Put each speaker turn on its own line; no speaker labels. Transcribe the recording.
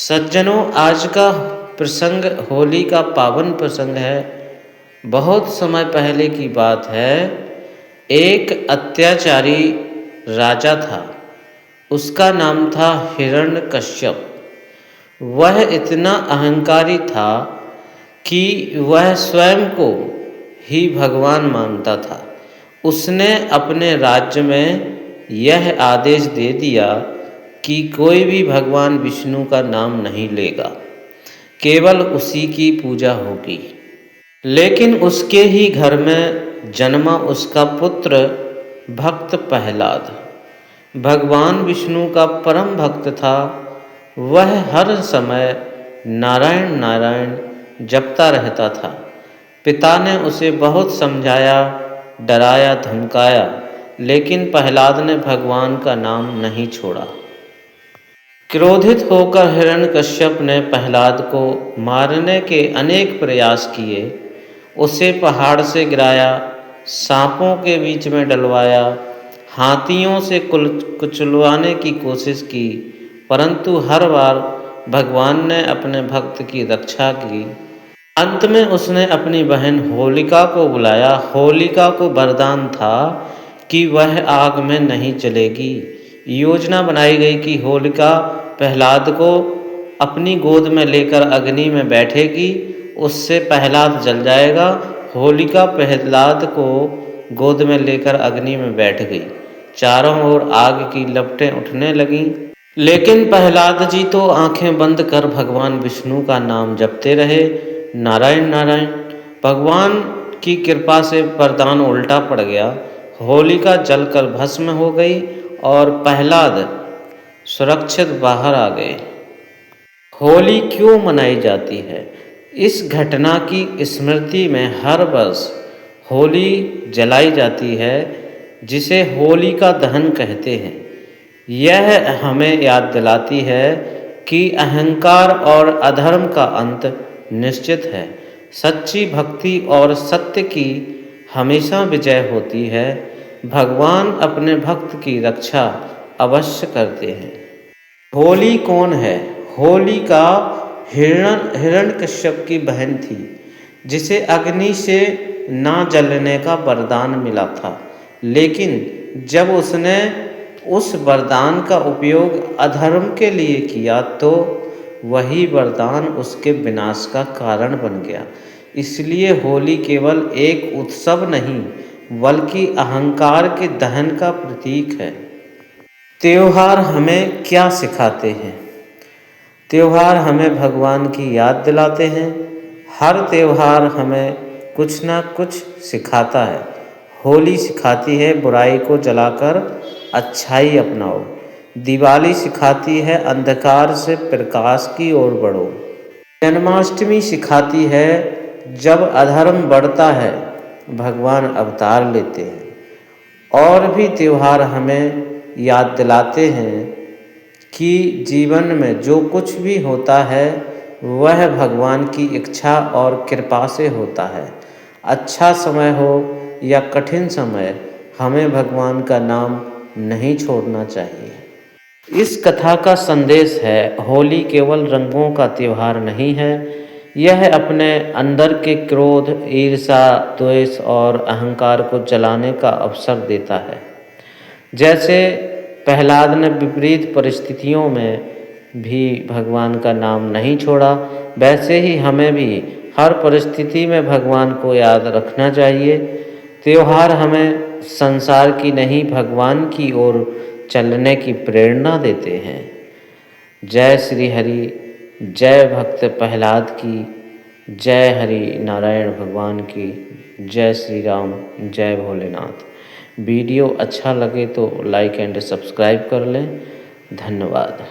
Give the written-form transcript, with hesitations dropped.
सज्जनों, आज का प्रसंग होली का पावन प्रसंग है। बहुत समय पहले की बात है। एक अत्याचारी राजा था। उसका नाम था हिरण्यकश्यप। वह इतना अहंकारी था कि वह स्वयं को ही भगवान मानता था। उसने अपने राज्य में यह आदेश दे दिया कि कोई भी भगवान विष्णु का नाम नहीं लेगा, केवल उसी की पूजा होगी। लेकिन उसके ही घर में जन्मा उसका पुत्र भक्त प्रहलाद भगवान विष्णु का परम भक्त था। वह हर समय नारायण नारायण जपता रहता था। पिता ने उसे बहुत समझाया, डराया, धमकाया, लेकिन प्रहलाद ने भगवान का नाम नहीं छोड़ा। क्रोधित होकर हिरण्यकश्यप ने प्रहलाद को मारने के अनेक प्रयास किए। उसे पहाड़ से गिराया, सांपों के बीच में डलवाया, हाथियों से कुचलवाने की कोशिश की, परंतु हर बार भगवान ने अपने भक्त की रक्षा की। अंत में उसने अपनी बहन होलिका को बुलाया। होलिका को वरदान था कि वह आग में नहीं जलेगी। योजना बनाई गई कि होलिका प्रहलाद को अपनी गोद में लेकर अग्नि में बैठेगी। उससे प्रहलाद जल जाएगा। होलिका प्रहलाद को गोद में लेकर अग्नि में बैठ गई। चारों ओर आग की लपटें उठने लगीं। लेकिन प्रहलाद जी तो आंखें बंद कर भगवान विष्णु का नाम जपते रहे। नारायण नारायण। भगवान की कृपा से वरदान उल्टा पड़ गया। होलिका जलकर भस्म हो गई और प्रहलाद सुरक्षित बाहर आ गए। होली क्यों मनाई जाती है? इस घटना की स्मृति में हर वर्ष होली जलाई जाती है, जिसे होलिका दहन कहते हैं। यह हमें याद दिलाती है कि अहंकार और अधर्म का अंत निश्चित है। सच्ची भक्ति और सत्य की हमेशा विजय होती है। भगवान अपने भक्त की रक्षा अवश्य करते हैं। होली कौन है? होलिका हिरण्यकश्यप की बहन थी, जिसे अग्नि से ना जलने का वरदान मिला था। लेकिन जब उसने उस वरदान का उपयोग अधर्म के लिए किया तो वही वरदान उसके विनाश का कारण बन गया। इसलिए होली केवल एक उत्सव नहीं, बल्कि अहंकार के दहन का प्रतीक है। त्योहार हमें क्या सिखाते हैं? त्योहार हमें भगवान की याद दिलाते हैं। हर त्योहार हमें कुछ ना कुछ सिखाता है। होली सिखाती है बुराई को जलाकर अच्छाई अपनाओ। दिवाली सिखाती है अंधकार से प्रकाश की ओर बढ़ो। जन्माष्टमी सिखाती है जब अधर्म बढ़ता है भगवान अवतार लेते हैं। और भी त्योहार हमें याद दिलाते हैं कि जीवन में जो कुछ भी होता है वह भगवान की इच्छा और कृपा से होता है। अच्छा समय हो या कठिन समय, हमें भगवान का नाम नहीं छोड़ना चाहिए। इस कथा का संदेश है, होली केवल रंगों का त्योहार नहीं है। यह अपने अंदर के क्रोध, ईर्ष्या, द्वेष और अहंकार को जलाने का अवसर देता है। जैसे प्रहलाद ने विपरीत परिस्थितियों में भी भगवान का नाम नहीं छोड़ा, वैसे ही हमें भी हर परिस्थिति में भगवान को याद रखना चाहिए। त्योहार हमें संसार की नहीं, भगवान की ओर चलने की प्रेरणा देते हैं। जय श्री हरि, जय भक्त प्रहलाद की, जय हरि नारायण भगवान की, जय श्री राम, जय भोलेनाथ। वीडियो अच्छा लगे तो लाइक एंड सब्सक्राइब कर लें। धन्यवाद।